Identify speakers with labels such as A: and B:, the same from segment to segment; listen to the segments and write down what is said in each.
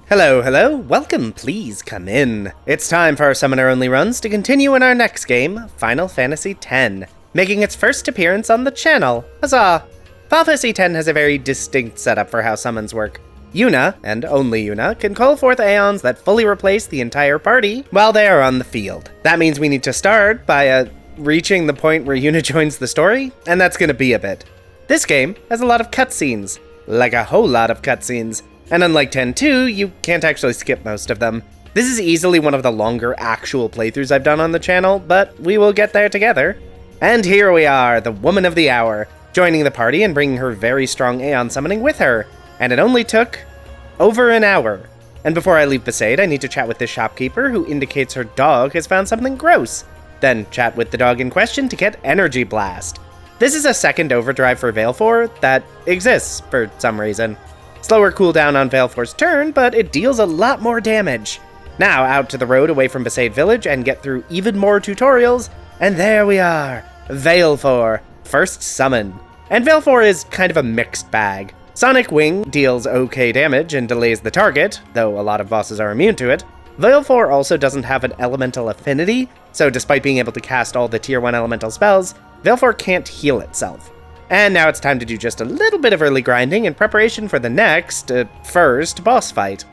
A: Hello, welcome, please come in. It's time for our summoner-only runs to continue in our next game, Final Fantasy X, making its first appearance on the channel. Huzzah! Final Fantasy X has a very distinct setup for how summons work. Yuna, and only Yuna, can call forth Aeons that fully replace the entire party while they are on the field. That means we need to start by reaching the point where Yuna joins the story, and that's gonna be a bit. This game has a lot of cutscenes, like a whole lot of cutscenes. And unlike 10-2, you can't actually skip most of them. This is easily one of the longer actual playthroughs I've done on the channel, but we will get there together. And here we are, the woman of the hour, joining the party and bringing her very strong Aeon summoning with her. And it only took over an hour. And before I leave Besaid, I need to chat with this shopkeeper who indicates her dog has found something gross. Then chat with the dog in question to get Energy Blast. This is a second overdrive for Valefor that exists for some reason. Slower cooldown on Valefor's turn, but it deals a lot more damage. Now out to the road away from Besaid Village and get through even more tutorials, and there we are, Valefor, first summon. And Valefor is kind of a mixed bag. Sonic Wing deals okay damage and delays the target, though a lot of bosses are immune to it. Valefor also doesn't have an elemental affinity, so despite being able to cast all the tier 1 elemental spells, Valefor can't heal itself. And now it's time to do just a little bit of early grinding in preparation for the next, first boss fight.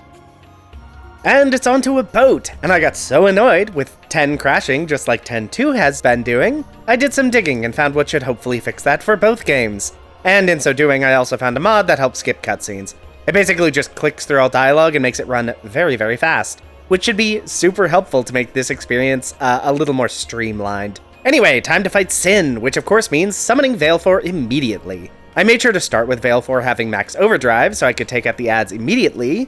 A: And it's onto a boat, and I got so annoyed with 10 crashing just like 10-2 has been doing, I did some digging and found what should hopefully fix that for both games. And in so doing, I also found a mod that helps skip cutscenes. It basically just clicks through all dialogue and makes it run very, very fast, which should be super helpful to make this experience a little more streamlined. Anyway, time to fight Sin, which of course means summoning Valefor immediately. I made sure to start with Valefor having max overdrive so I could take out the ads immediately.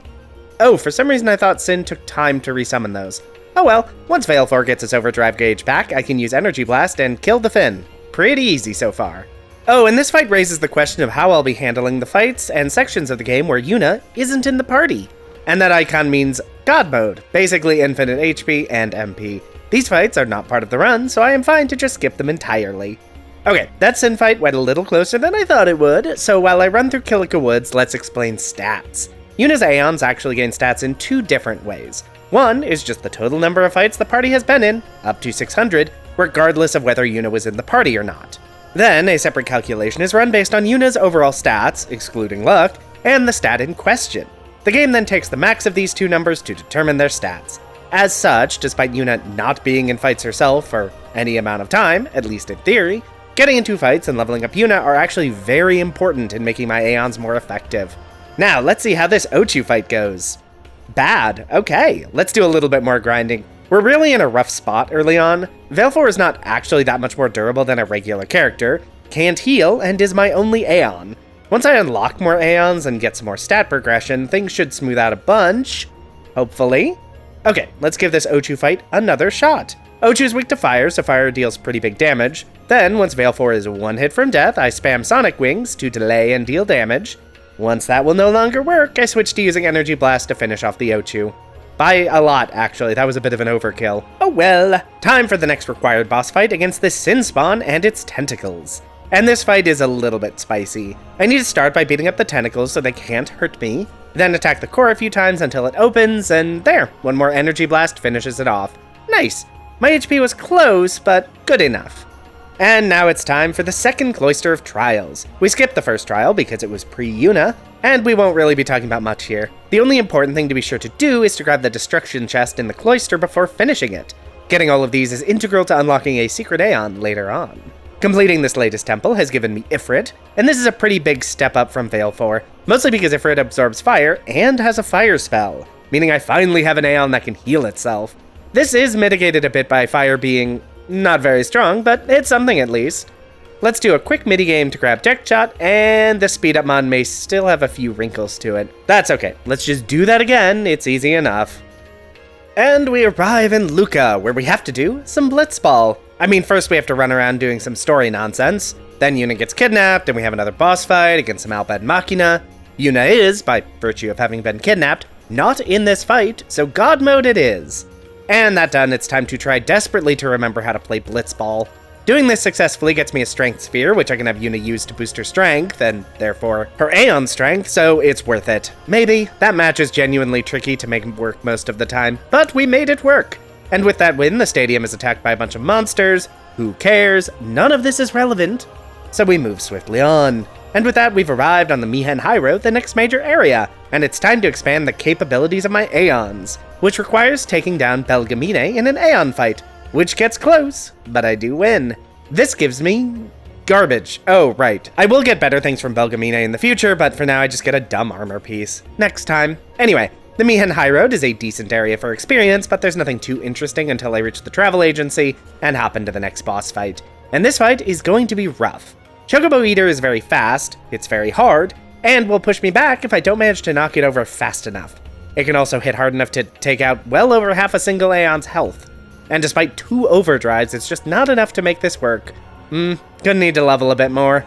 A: Oh, for some reason I thought Sin took time to resummon those. Oh well, once Valefor gets his overdrive gauge back, I can use Energy Blast and kill the Finn. Pretty easy so far. Oh, and this fight raises the question of how I'll be handling the fights and sections of the game where Yuna isn't in the party. And that icon means God mode, basically infinite HP and MP. These fights are not part of the run, so I am fine to just skip them entirely. Okay, that Sin fight went a little closer than I thought it would, so while I run through Kilika Woods, let's explain stats. Yuna's Aeons actually gain stats in two different ways. One is just the total number of fights the party has been in, up to 600, regardless of whether Yuna was in the party or not. Then, a separate calculation is run based on Yuna's overall stats, excluding luck, and the stat in question. The game then takes the max of these two numbers to determine their stats. As such, despite Yuna not being in fights herself for any amount of time, at least in theory, getting into fights and leveling up Yuna are actually very important in making my Aeons more effective. Now, let's see how this Ochu fight goes. Bad. Okay, let's do a little bit more grinding. We're really in a rough spot early on. Valefor is not actually that much more durable than a regular character, can't heal, and is my only Aeon. Once I unlock more Aeons and get some more stat progression, things should smooth out a bunch. Hopefully. Okay, let's give this Ochu fight another shot. Ochu's weak to fire, so fire deals pretty big damage. Then, once Valefor is one hit from death, I spam Sonic Wings to delay and deal damage. Once that will no longer work, I switch to using Energy Blast to finish off the Ochu. By a lot, actually, that was a bit of an overkill. Oh well. Time for the next required boss fight against the Sin Spawn and its tentacles. And this fight is a little bit spicy. I need to start by beating up the tentacles so they can't hurt me, then attack the core a few times until it opens, and there, one more Energy Blast finishes it off. Nice! My HP was close, but good enough. And now it's time for the second Cloister of Trials. We skipped the first trial because it was pre-Yuna, and we won't really be talking about much here. The only important thing to be sure to do is to grab the Destruction Chest in the Cloister before finishing it. Getting all of these is integral to unlocking a secret Aeon later on. Completing this latest temple has given me Ifrit, and this is a pretty big step up from Valefor, mostly because Ifrit absorbs fire and has a fire spell, meaning I finally have an Aeon that can heal itself. This is mitigated a bit by fire being not very strong, but it's something at least. Let's do a quick mini-game to grab Deck Shot, and the speed up mod may still have a few wrinkles to it. That's okay, let's just do that again, it's easy enough. And we arrive in Luca, where we have to do some Blitzball. I mean, first we have to run around doing some story nonsense, then Yuna gets kidnapped, and we have another boss fight against some Albed Machina. Yuna is, by virtue of having been kidnapped, not in this fight, so God mode it is. And that done, it's time to try desperately to remember how to play Blitzball. Doing this successfully gets me a strength sphere, which I can have Yuna use to boost her strength, and therefore her Aeon strength, so it's worth it. Maybe. That match is genuinely tricky to make work most of the time, but we made it work. And with that win, the stadium is attacked by a bunch of monsters. Who cares? None of this is relevant. So we move swiftly on. And with that, we've arrived on the Mihen Highroad, the next major area, and it's time to expand the capabilities of my Aeons, which requires taking down Belgamine in an Aeon fight, which gets close, but I do win. This gives me garbage. Oh, right. I will get better things from Belgamine in the future, but for now I just get a dumb armor piece. Next time. Anyway, the Mihen Highroad is a decent area for experience, but there's nothing too interesting until I reach the travel agency and hop into the next boss fight. And this fight is going to be rough. Chocobo Eater is very fast, it's very hard, and will push me back if I don't manage to knock it over fast enough. It can also hit hard enough to take out well over half a single Aeon's health. And despite 2 overdrives, it's just not enough to make this work. Gonna need to level a bit more.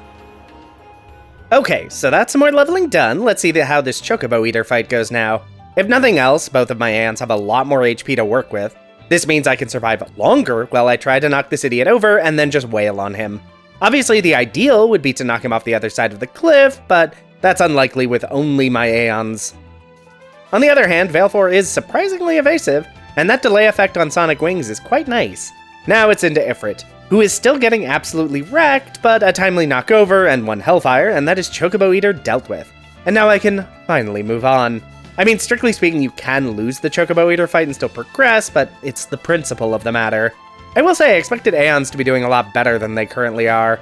A: Okay, so that's some more leveling done. Let's see how this Chocobo Eater fight goes now. If nothing else, both of my Aeons have a lot more HP to work with. This means I can survive longer while I try to knock this idiot over and then just wail on him. Obviously, the ideal would be to knock him off the other side of the cliff, but that's unlikely with only my Aeons. On the other hand, Valefor is surprisingly evasive, and that delay effect on Sonic Wings is quite nice. Now it's into Ifrit, who is still getting absolutely wrecked, but a timely knockover and 1 Hellfire, and that is Chocobo Eater dealt with. And now I can finally move on. I mean, strictly speaking, you can lose the Chocobo Eater fight and still progress, but it's the principle of the matter. I will say I expected Aeons to be doing a lot better than they currently are.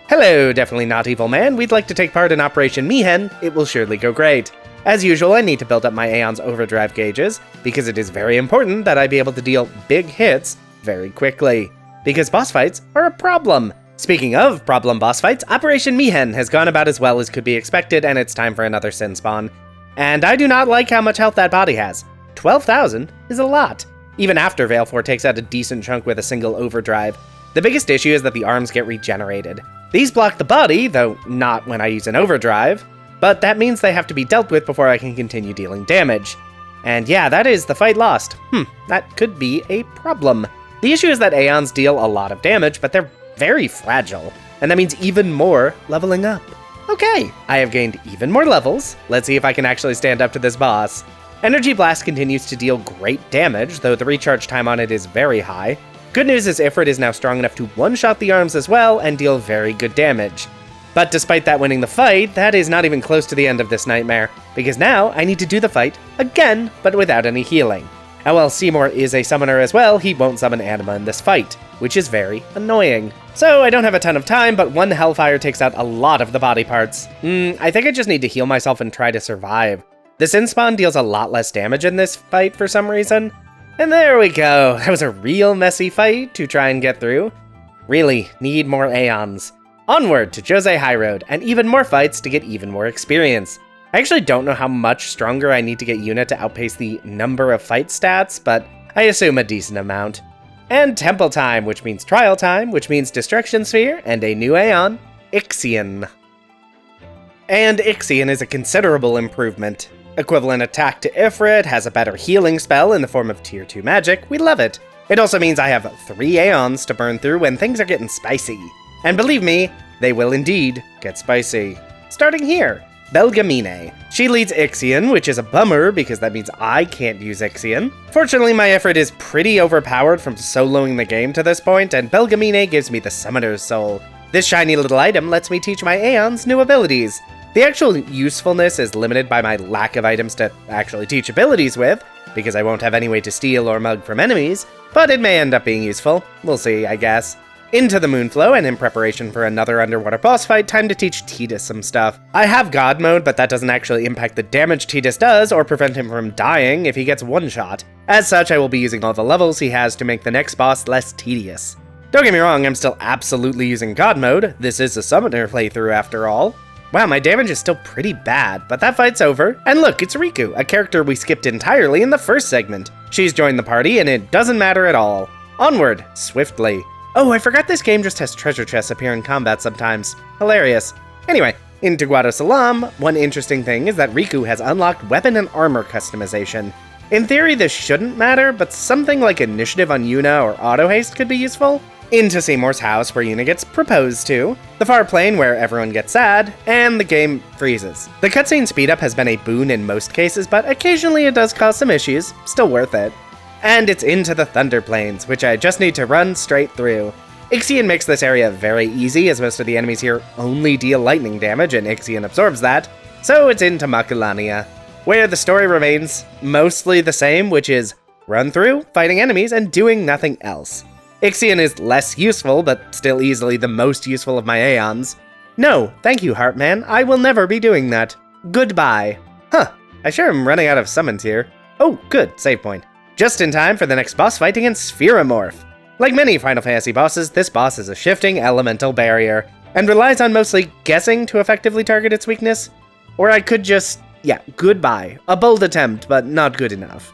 A: Hello, definitely not evil man. We'd like to take part in Operation Mihen. It will surely go great. As usual, I need to build up my Aeon's overdrive gauges, because it is very important that I be able to deal big hits very quickly. Because boss fights are a problem. Speaking of problem boss fights, Operation Mihen has gone about as well as could be expected, and it's time for another Sin Spawn. And I do not like how much health that body has. 12,000 is a lot, even after Valefor takes out a decent chunk with a single overdrive. The biggest issue is that the arms get regenerated. These block the body, though not when I use an overdrive, but that means they have to be dealt with before I can continue dealing damage. And yeah, that is the fight lost. That could be a problem. The issue is that Aeons deal a lot of damage, but they're very fragile, and that means even more leveling up. Okay, I have gained even more levels. Let's see if I can actually stand up to this boss. Energy Blast continues to deal great damage, though the recharge time on it is very high. Good news is Ifrit is now strong enough to one-shot the arms as well and deal very good damage. But despite that winning the fight, that is not even close to the end of this nightmare, because now I need to do the fight again, but without any healing. And while Seymour is a summoner as well, he won't summon Anima in this fight, which is very annoying. So I don't have a ton of time, but 1 Hellfire takes out a lot of the body parts. I think I just need to heal myself and try to survive. The Sin Spawn deals a lot less damage in this fight for some reason. And there we go, that was a real messy fight to try and get through. Really, need more Aeons. Onward to Jose Highroad, and even more fights to get even more experience. I actually don't know how much stronger I need to get Yuna to outpace the number of fight stats, but I assume a decent amount. And Temple time, which means Trial time, which means Destruction Sphere, and a new Aeon, Ixion. And Ixion is a considerable improvement. Equivalent attack to Ifrit, has a better healing spell in the form of Tier 2 magic, we love it. It also means I have 3 Aeons to burn through when things are getting spicy. And believe me, they will indeed get spicy. Starting here, Belgamine. She leads Ixion, which is a bummer because that means I can't use Ixion. Fortunately, my Ifrit is pretty overpowered from soloing the game to this point, and Belgamine gives me the Summoner's Soul. This shiny little item lets me teach my Aeons new abilities. The actual usefulness is limited by my lack of items to actually teach abilities with, because I won't have any way to steal or mug from enemies, but it may end up being useful. We'll see, I guess. Into the Moonflow, and in preparation for another underwater boss fight, time to teach Tidus some stuff. I have God mode, but that doesn't actually impact the damage Tidus does, or prevent him from dying if he gets one shot. As such, I will be using all the levels he has to make the next boss less tedious. Don't get me wrong, I'm still absolutely using God mode. This is a summoner playthrough after all. Wow, my damage is still pretty bad, but that fight's over. And look, it's Riku, a character we skipped entirely in the first segment. She's joined the party, and it doesn't matter at all. Onward, swiftly. Oh, I forgot this game just has treasure chests appear in combat sometimes. Hilarious. Anyway, in Teguado Salam, one interesting thing is that Riku has unlocked weapon and armor customization. In theory, this shouldn't matter, but something like initiative on Yuna or auto haste could be useful. into Seymour's house where Yuna gets proposed to, the far plane where everyone gets sad, and the game freezes. The cutscene speedup has been a boon in most cases, but occasionally it does cause some issues, still worth it. And it's into the Thunder Plains, which I just need to run straight through. Ixion makes this area very easy, as most of the enemies here only deal lightning damage, and Ixion absorbs that, so it's into Makulania, where the story remains mostly the same, which is run through, fighting enemies, and doing nothing else. Ixion is less useful, but still easily the most useful of my Aeons. No, thank you, Heartman, I will never be doing that. Goodbye. Huh, I sure am running out of summons here. Oh, good, save point. Just in time for the next boss fight against Spheromorph. Like many Final Fantasy bosses, this boss is a shifting elemental barrier, and relies on mostly guessing to effectively target its weakness. Or I could just, goodbye. A bold attempt, but not good enough.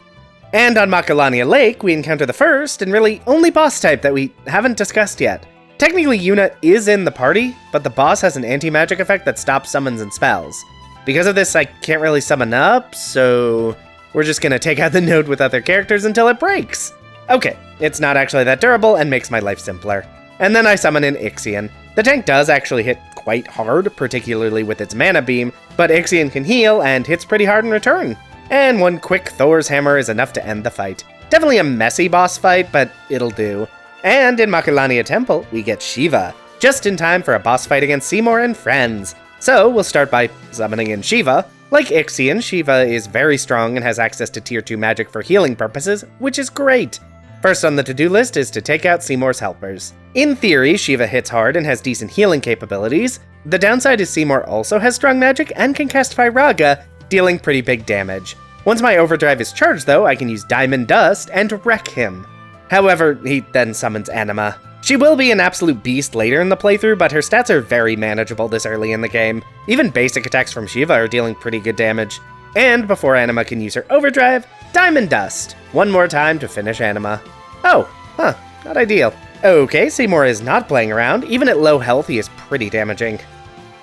A: And on Makulania Lake, we encounter the first and really only boss type that we haven't discussed yet. Technically, Yuna is in the party, but the boss has an anti-magic effect that stops summons and spells. Because of this, I can't really summon up, so we're just gonna take out the node with other characters until it breaks. Okay, it's not actually that durable and makes my life simpler. And then I summon in Ixion. The tank does actually hit quite hard, particularly with its mana beam, but Ixion can heal and hits pretty hard in return. And one quick Thor's hammer is enough to end the fight. Definitely a messy boss fight, but it'll do. And in Makulania Temple, we get Shiva, just in time for a boss fight against Seymour and friends. So we'll start by summoning in Shiva. Like Ixion, Shiva is very strong and has access to tier 2 magic for healing purposes, which is great. First on the to-do list is to take out Seymour's helpers. In theory, Shiva hits hard and has decent healing capabilities. The downside is Seymour also has strong magic and can cast Firaga, dealing pretty big damage. Once my overdrive is charged though, I can use Diamond Dust and wreck him. However, he then summons Anima. She will be an absolute beast later in the playthrough, but her stats are very manageable this early in the game. Even basic attacks from Shiva are dealing pretty good damage. And before Anima can use her overdrive, Diamond Dust. One more time to finish Anima. Oh, not ideal. Okay, Seymour is not playing around. Even at low health, he is pretty damaging.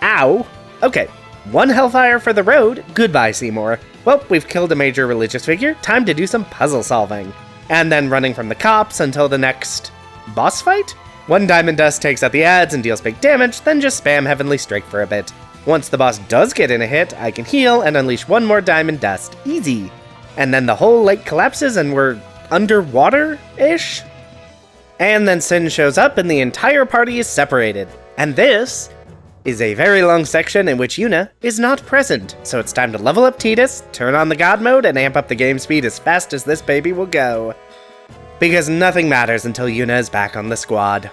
A: Ow. Okay, one Hellfire for the road. Goodbye, Seymour. Well, we've killed a major religious figure. Time to do some puzzle solving. And then running from the cops until the next boss fight? One Diamond Dust takes out the ads and deals big damage, then just spam Heavenly Strike for a bit. Once the boss does get in a hit, I can heal and unleash one more Diamond Dust. Easy. And then the whole lake collapses and we're underwater-ish? And then Sin shows up and the entire party is separated. And this is a very long section in which Yuna is not present, so it's time to level up Tidus, turn on the God mode, and amp up the game speed as fast as this baby will go. Because nothing matters until Yuna is back on the squad.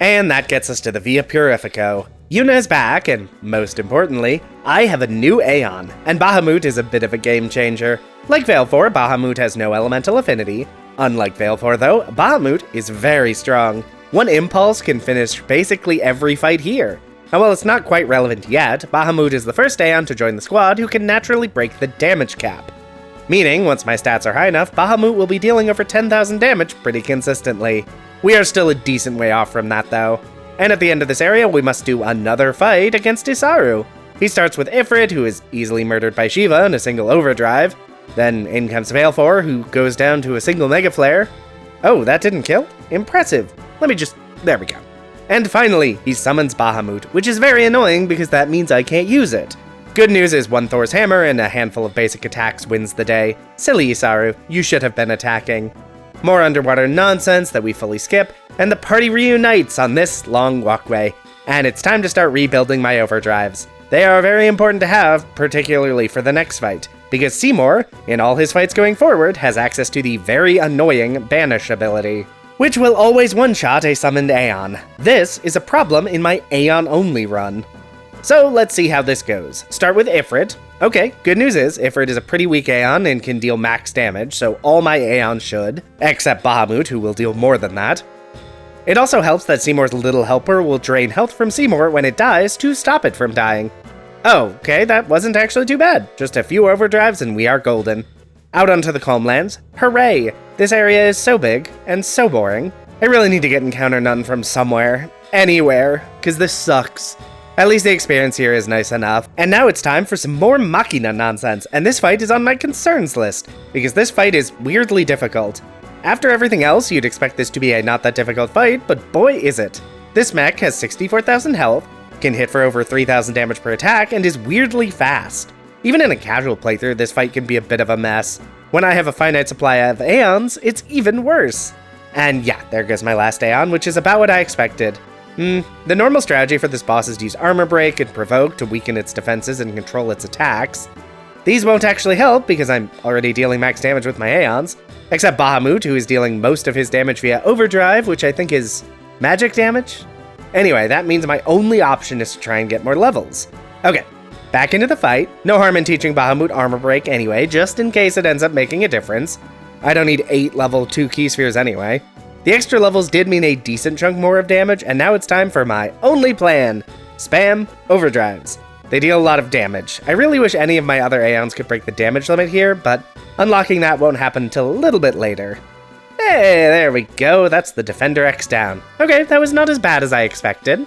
A: And that gets us to the Via Purifico. Yuna is back, and most importantly, I have a new Aeon, and Bahamut is a bit of a game changer. Like Valefor, Bahamut has no elemental affinity. Unlike Valefor though, Bahamut is very strong. One impulse can finish basically every fight here. And while it's not quite relevant yet, Bahamut is the first Aeon to join the squad who can naturally break the damage cap. Meaning, once my stats are high enough, Bahamut will be dealing over 10,000 damage pretty consistently. We are still a decent way off from that though. And at the end of this area, we must do another fight against Isaru. He starts with Ifrit, who is easily murdered by Shiva in a single overdrive. Then in comes Valefor, who goes down to a single Mega Flare. Oh, that didn't kill? Impressive. There we go. And finally, he summons Bahamut, which is very annoying because that means I can't use it. Good news is one Thor's hammer and a handful of basic attacks wins the day. Silly Isaru, you should have been attacking. More underwater nonsense that we fully skip, and the party reunites on this long walkway. And it's time to start rebuilding my overdrives. They are very important to have, particularly for the next fight, because Seymour, in all his fights going forward, has access to the very annoying Banish ability, which will always one-shot a summoned Aeon. This is a problem in my Aeon-only run. So let's see how this goes. Start with Ifrit. Okay, good news is, Ifrit is a pretty weak Aeon and can deal max damage, so all my Aeons should, except Bahamut, who will deal more than that. It also helps that Seymour's little helper will drain health from Seymour when it dies to stop it from dying. Oh, okay, that wasn't actually too bad. Just a few overdrives and we are golden. Out onto the Calmlands. Hooray! This area is so big and so boring. I really need to get Encounter None from somewhere. Anywhere. Cause this sucks. At least the experience here is nice enough. And now it's time for some more Machina nonsense, and this fight is on my concerns list, because this fight is weirdly difficult. After everything else, you'd expect this to be a not that difficult fight, but boy is it. This mech has 64,000 health, can hit for over 3,000 damage per attack, and is weirdly fast. Even in a casual playthrough, this fight can be a bit of a mess. When I have a finite supply of Aeons, it's even worse. And yeah, there goes my last Aeon, which is about what I expected. The normal strategy for this boss is to use Armor Break and Provoke to weaken its defenses and control its attacks. These won't actually help because I'm already dealing max damage with my Aeons, except Bahamut, who is dealing most of his damage via Overdrive, which I think is magic damage? Anyway, that means my only option is to try and get more levels. Okay, back into the fight. No harm in teaching Bahamut Armor Break anyway, just in case it ends up making a difference. I don't need 8 level 2 key spheres anyway. The extra levels did mean a decent chunk more of damage, and now it's time for my only plan. Spam Overdrives. They deal a lot of damage. I really wish any of my other Aeons could break the damage limit here, but unlocking that won't happen until a little bit later. Hey, there we go, that's the Defender X down. Okay, that was not as bad as I expected.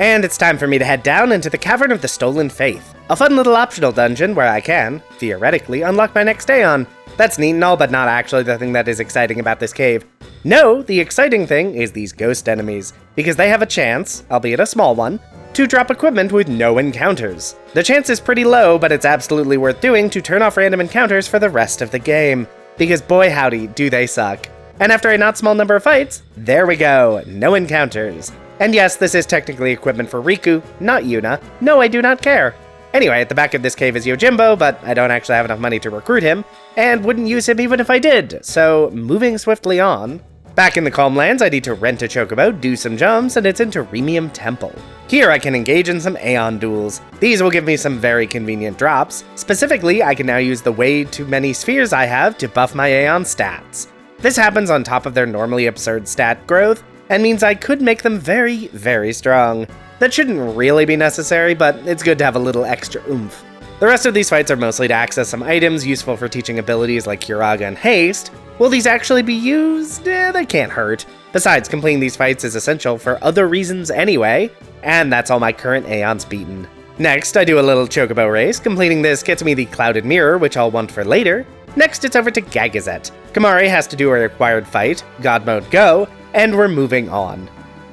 A: And it's time for me to head down into the Cavern of the Stolen Faith, a fun little optional dungeon where I can, theoretically, unlock my next Aeon. That's neat and all, but not actually the thing that is exciting about this cave. No, the exciting thing is these ghost enemies, because they have a chance, albeit a small one, to drop equipment with no encounters. The chance is pretty low, but it's absolutely worth doing to turn off random encounters for the rest of the game, because boy howdy, do they suck. And after a not small number of fights, there we go, no encounters. And yes, this is technically equipment for Riku, not Yuna. No, I do not care. Anyway, at the back of this cave is Yojimbo, but I don't actually have enough money to recruit him, and wouldn't use him even if I did, so moving swiftly on. Back in the Calm Lands, I need to rent a chocobo, do some jumps, and it's into Remium Temple. Here I can engage in some Aeon duels. These will give me some very convenient drops. Specifically, I can now use the way too many spheres I have to buff my Aeon stats. This happens on top of their normally absurd stat growth, and means I could make them very, very strong. That shouldn't really be necessary, but it's good to have a little extra oomph. The rest of these fights are mostly to access some items useful for teaching abilities like Curaga and Haste. Will these actually be used? They can't hurt. Besides, completing these fights is essential for other reasons anyway, and that's all my current Aeons beaten. Next, I do a little chocobo race. Completing this gets me the Clouded Mirror, which I'll want for later. Next, it's over to Gagazette. Kamari has to do a required fight, God Mode go, and we're moving on.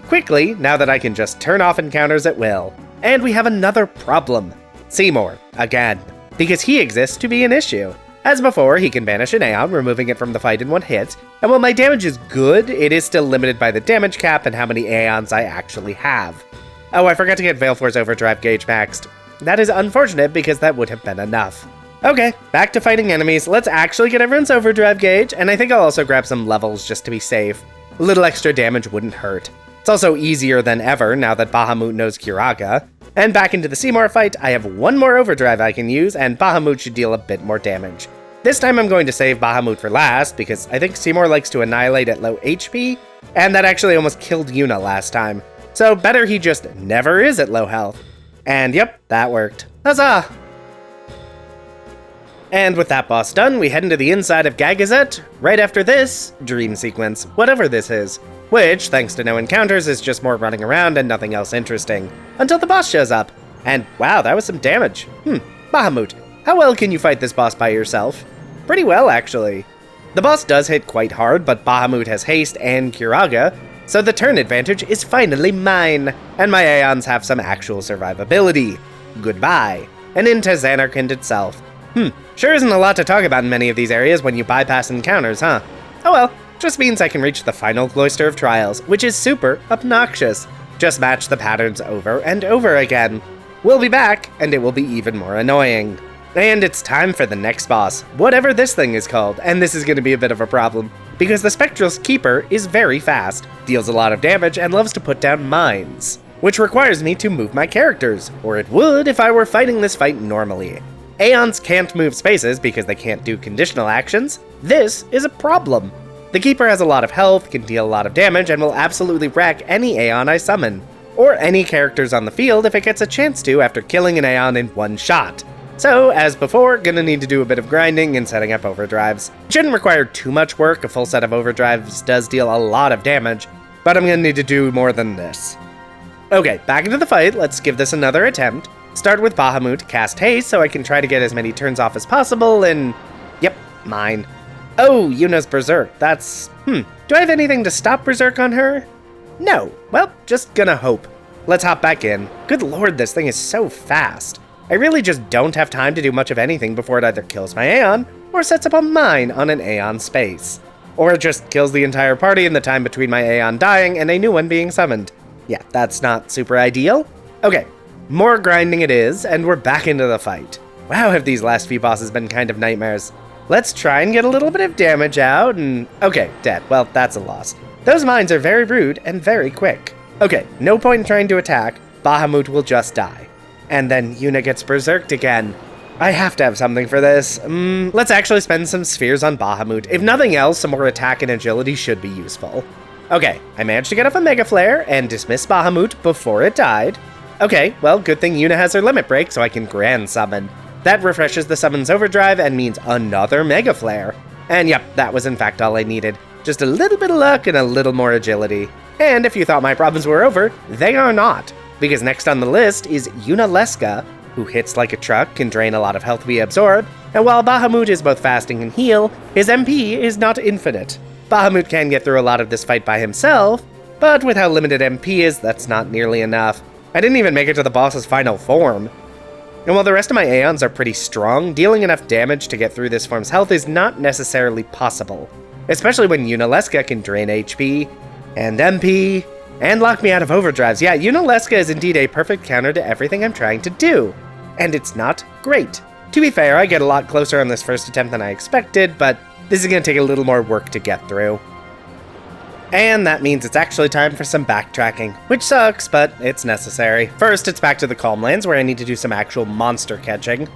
A: Quickly, now that I can just turn off encounters at will. And we have another problem. Seymour, again, because he exists to be an issue. As before, he can banish an Aeon, removing it from the fight in one hit, and while my damage is good, it is still limited by the damage cap and how many Aeons I actually have. Oh, I forgot to get Valefor's Overdrive gauge maxed. That is unfortunate because that would have been enough. Okay, back to fighting enemies. Let's actually get everyone's Overdrive gauge, and I think I'll also grab some levels just to be safe. A little extra damage wouldn't hurt. It's also easier than ever now that Bahamut knows Curaga. And back into the Seymour fight, I have one more Overdrive I can use, and Bahamut should deal a bit more damage. This time I'm going to save Bahamut for last, because I think Seymour likes to annihilate at low HP, and that actually almost killed Yuna last time. So better he just never is at low health. And yep, that worked. Huzzah! And with that boss done, we head into the inside of Gagazette, right after this dream sequence, whatever this is. Which, thanks to no encounters, is just more running around and nothing else interesting. Until the boss shows up. And wow, that was some damage. Bahamut, how well can you fight this boss by yourself? Pretty well, actually. The boss does hit quite hard, but Bahamut has haste and Curaga, so the turn advantage is finally mine, and my Aeons have some actual survivability. Goodbye. And into Zanarkand itself. Sure isn't a lot to talk about in many of these areas when you bypass encounters, huh? Oh well. Just means I can reach the final Cloister of Trials, which is super obnoxious. Just match the patterns over and over again. We'll be back, and it will be even more annoying. And it's time for the next boss, whatever this thing is called, and this is going to be a bit of a problem, because the Spectral's Keeper is very fast, deals a lot of damage, and loves to put down mines, which requires me to move my characters, or it would if I were fighting this fight normally. Aeons can't move spaces because they can't do conditional actions. This is a problem. The Keeper has a lot of health, can deal a lot of damage, and will absolutely wreck any Aeon I summon, or any characters on the field if it gets a chance to after killing an Aeon in one shot. So, as before, gonna need to do a bit of grinding and setting up overdrives. It shouldn't require too much work, a full set of overdrives does deal a lot of damage, but I'm gonna need to do more than this. Okay, back into the fight, let's give this another attempt. Start with Bahamut, cast Haste so I can try to get as many turns off as possible, and yep, mine. Oh, Yuna's Berserk. That's... Do I have anything to stop Berserk on her? No. Well, just gonna hope. Let's hop back in. Good lord, this thing is so fast. I really just don't have time to do much of anything before it either kills my Aeon, or sets up a mine on an Aeon space. Or it just kills the entire party in the time between my Aeon dying and a new one being summoned. Yeah, that's not super ideal. Okay, more grinding it is, and we're back into the fight. Wow, have these last few bosses been kind of nightmares. Let's try and get a little bit of damage out, and... Okay, dead. Well, that's a loss. Those mines are very rude and very quick. Okay, no point in trying to attack. Bahamut will just die. And then Yuna gets berserked again. I have to have something for this. Let's actually spend some spheres on Bahamut. If nothing else, some more attack and agility should be useful. Okay, I managed to get off a Mega Flare and dismiss Bahamut before it died. Okay, well, good thing Yuna has her limit break so I can Grand Summon. That refreshes the summon's overdrive and means another Mega Flare. And yep, that was in fact all I needed. Just a little bit of luck and a little more agility. And if you thought my problems were over, they are not. Because next on the list is Yunalesca, who hits like a truck, can drain a lot of health we absorb, and while Bahamut is both fast and can heal, his MP is not infinite. Bahamut can get through a lot of this fight by himself, but with how limited MP is, that's not nearly enough. I didn't even make it to the boss's final form. And while the rest of my Aeons are pretty strong, dealing enough damage to get through this form's health is not necessarily possible. Especially when Yunalesca can drain HP, and MP, and lock me out of overdrives. Yeah, Yunalesca is indeed a perfect counter to everything I'm trying to do. And it's not great. To be fair, I get a lot closer on this first attempt than I expected, but this is going to take a little more work to get through. And that means it's actually time for some backtracking, which sucks, but it's necessary. First, it's back to the Calmlands, where I need to do some actual monster catching.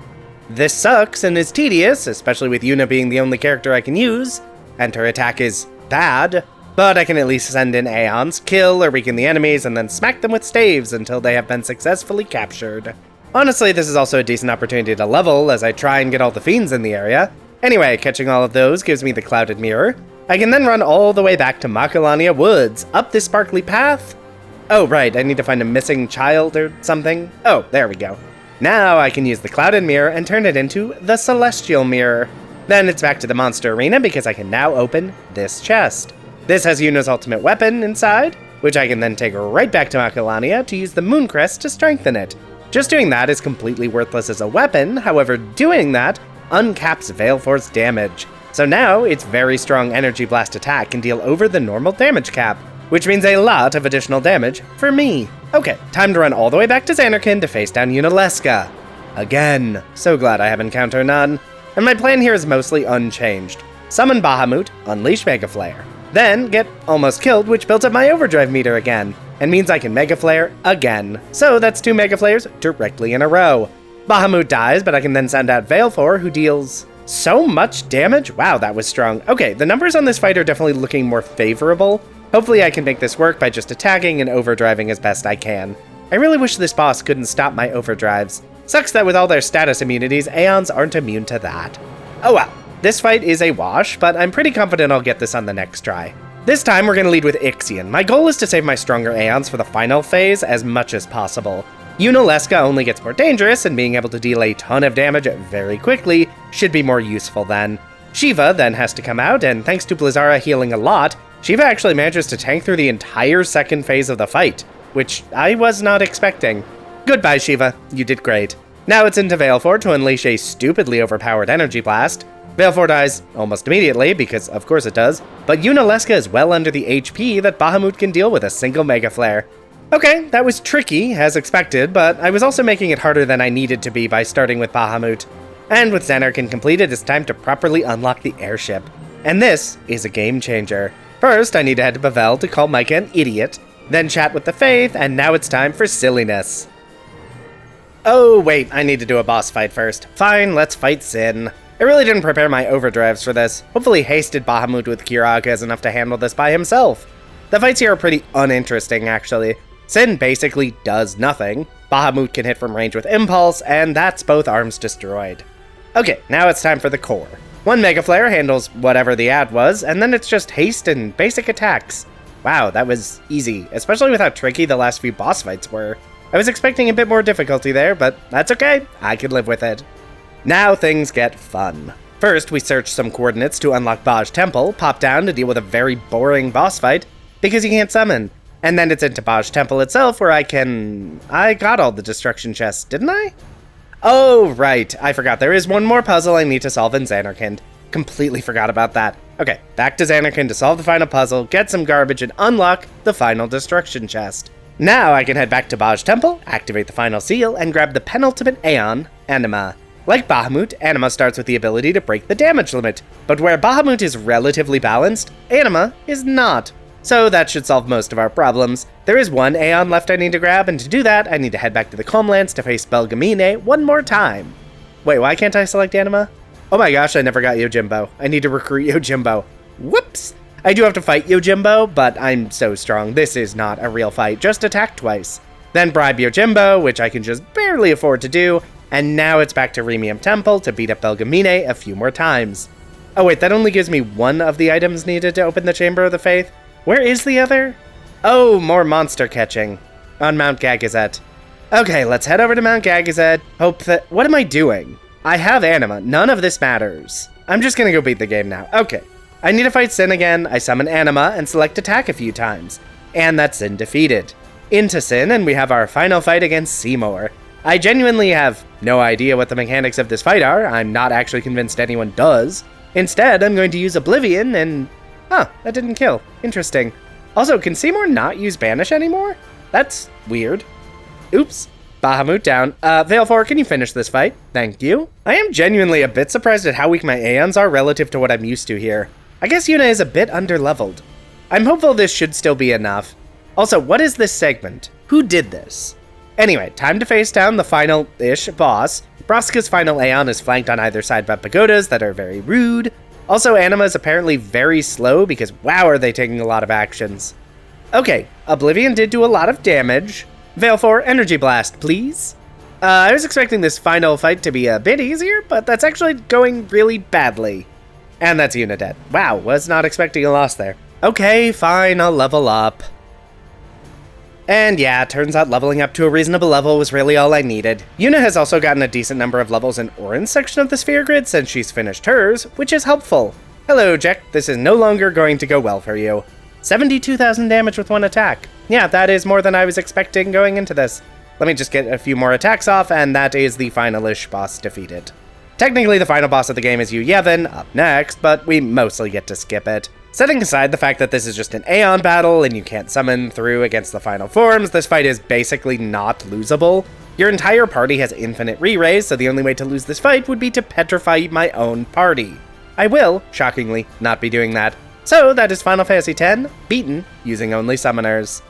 A: This sucks and is tedious, especially with Yuna being the only character I can use, and her attack is bad, but I can at least send in Aeons, kill or weaken the enemies, and then smack them with staves until they have been successfully captured. Honestly, this is also a decent opportunity to level as I try and get all the fiends in the area. Anyway, catching all of those gives me the Clouded Mirror. I can then run all the way back to Macalania Woods, up this sparkly path. Oh, right, I need to find a missing child or something. Oh, there we go. Now I can use the Clouded Mirror and turn it into the Celestial Mirror. Then it's back to the Monster Arena because I can now open this chest. This has Yuna's ultimate weapon inside, which I can then take right back to Macalania to use the Mooncrest to strengthen it. Just doing that is completely worthless as a weapon, however doing that uncaps Valefor's damage. So now its very strong Energy Blast attack can deal over the normal damage cap, which means a lot of additional damage for me. Okay, time to run all the way back to Xanarkand to face down Yunalesca. Again. So glad I have Encounter None. And my plan here is mostly unchanged. Summon Bahamut, unleash Mega Flare. Then get almost killed, which builds up my overdrive meter again, and means I can Mega Flare again. So that's 2 Mega Flares directly in a row. Bahamut dies, but I can then send out Valefor, who deals so much damage? Wow, that was strong. Okay, the numbers on this fight are definitely looking more favorable. Hopefully I can make this work by just attacking and overdriving as best I can. I really wish this boss couldn't stop my overdrives. Sucks that with all their status immunities, Aeons aren't immune to that. Oh well, this fight is a wash, but I'm pretty confident I'll get this on the next try. This time we're going to lead with Ixion. My goal is to save my stronger Aeons for the final phase as much as possible. Yunalesca only gets more dangerous, and being able to deal a ton of damage very quickly should be more useful then. Shiva then has to come out, and thanks to Blizzara healing a lot, Shiva actually manages to tank through the entire second phase of the fight, which I was not expecting. Goodbye, Shiva. You did great. Now it's into Valefor to unleash a stupidly overpowered Energy Blast. Valefor dies almost immediately, because of course it does, but Yunalesca is well under the HP that Bahamut can deal with a single Mega Flare. Okay, that was tricky, as expected, but I was also making it harder than I needed to be by starting with Bahamut. And with Xanarkand completed, it's time to properly unlock the airship. And this is a game changer. First, I need to head to Bavel to call Micah an idiot, then chat with the Faith, and now it's time for silliness. Oh wait, I need to do a boss fight first. Fine, let's fight Sin. I really didn't prepare my overdrives for this. Hopefully hasted Bahamut with Kiraga is enough to handle this by himself. The fights here are pretty uninteresting, actually. Sin basically does nothing. Bahamut can hit from range with Impulse, and that's both arms destroyed. Okay, now it's time for the core. 1 Mega Flare handles whatever the ad was, and then it's just haste and basic attacks. Wow, that was easy, especially with how tricky the last few boss fights were. I was expecting a bit more difficulty there, but that's okay. I could live with it. Now things get fun. First, we search some coordinates to unlock Baj Temple, pop down to deal with a very boring boss fight, because you can't summon. And then it's into Baj Temple itself where I got all the destruction chests, didn't I? Oh, right, I forgot there is one more puzzle I need to solve in Zanarkand. Completely forgot about that. Okay, back to Zanarkand to solve the final puzzle, get some garbage, and unlock the final destruction chest. Now I can head back to Baj Temple, activate the final seal, and grab the penultimate Aeon, Anima. Like Bahamut, Anima starts with the ability to break the damage limit, but where Bahamut is relatively balanced, Anima is not. So that should solve most of our problems. There is one Aeon left I need to grab, and to do that, I need to head back to the Calmlands to face Belgamine one more time. Wait, why can't I select Anima? Oh my gosh, I never got Yojimbo. I need to recruit Yojimbo. Whoops! I do have to fight Yojimbo, but I'm so strong. This is not a real fight, just attack twice. Then bribe Yojimbo, which I can just barely afford to do, and now it's back to Remium Temple to beat up Belgamine a few more times. Oh wait, that only gives me one of the items needed to open the Chamber of the Faith. Where is the other? Oh, more monster catching. On Mount Gagazette. Okay, let's head over to Mount Gagazette. What am I doing? I have Anima. None of this matters. I'm just gonna go beat the game now. Okay. I need to fight Sin again. I summon Anima and select attack a few times. And that's Sin defeated. Into Sin, and we have our final fight against Seymour. I genuinely have no idea what the mechanics of this fight are. I'm not actually convinced anyone does. Instead, I'm going to use Oblivion and... Huh, that didn't kill. Interesting. Also, can Seymour not use Banish anymore? That's weird. Oops. Bahamut down. Valefor, can you finish this fight? Thank you. I am genuinely a bit surprised at how weak my Aeons are relative to what I'm used to here. I guess Yuna is a bit underleveled. I'm hopeful this should still be enough. Also, what is this segment? Who did this? Anyway, time to face down the final-ish boss. Braska's final Aeon is flanked on either side by pagodas that are very rude. Also, Anima is apparently very slow because wow are they taking a lot of actions. Okay, Oblivion did do a lot of damage. Valefor, Energy Blast, please. I was expecting this final fight to be a bit easier, but that's actually going really badly. And that's Yuna dead. Wow, was not expecting a loss there. Okay, fine, I'll level up. And yeah, turns out leveling up to a reasonable level was really all I needed. Yuna has also gotten a decent number of levels in Orin's section of the sphere grid since she's finished hers, which is helpful. Hello, Jack, this is no longer going to go well for you. 72,000 damage with one attack. Yeah, that is more than I was expecting going into this. Let me just get a few more attacks off, and that is the final-ish boss defeated. Technically, the final boss of the game is Yevon up next, but we mostly get to skip it. Setting aside the fact that this is just an Aeon battle and you can't summon through against the final forms, this fight is basically not losable. Your entire party has infinite re-raise, so the only way to lose this fight would be to petrify my own party. I will, shockingly, not be doing that. So that is Final Fantasy X, beaten using only summoners.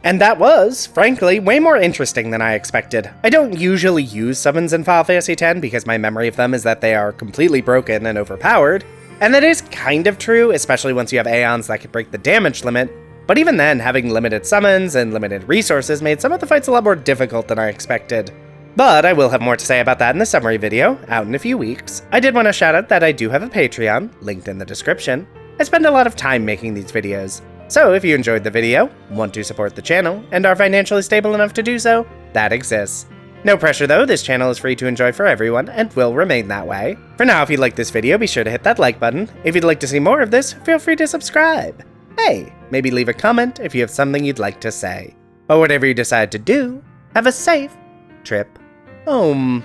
A: And that was, frankly, way more interesting than I expected. I don't usually use summons in Final Fantasy X because my memory of them is that they are completely broken and overpowered. And that is kind of true, especially once you have Aeons that can break the damage limit, but even then, having limited summons and limited resources made some of the fights a lot more difficult than I expected. But I will have more to say about that in the summary video, out in a few weeks. I did want to shout out that I do have a Patreon, linked in the description. I spend a lot of time making these videos, so if you enjoyed the video, want to support the channel, and are financially stable enough to do so, that exists. No pressure though, this channel is free to enjoy for everyone, and will remain that way. For now, if you liked this video, be sure to hit that like button. If you'd like to see more of this, feel free to subscribe. Hey, maybe leave a comment if you have something you'd like to say. Or whatever you decide to do, have a safe trip home.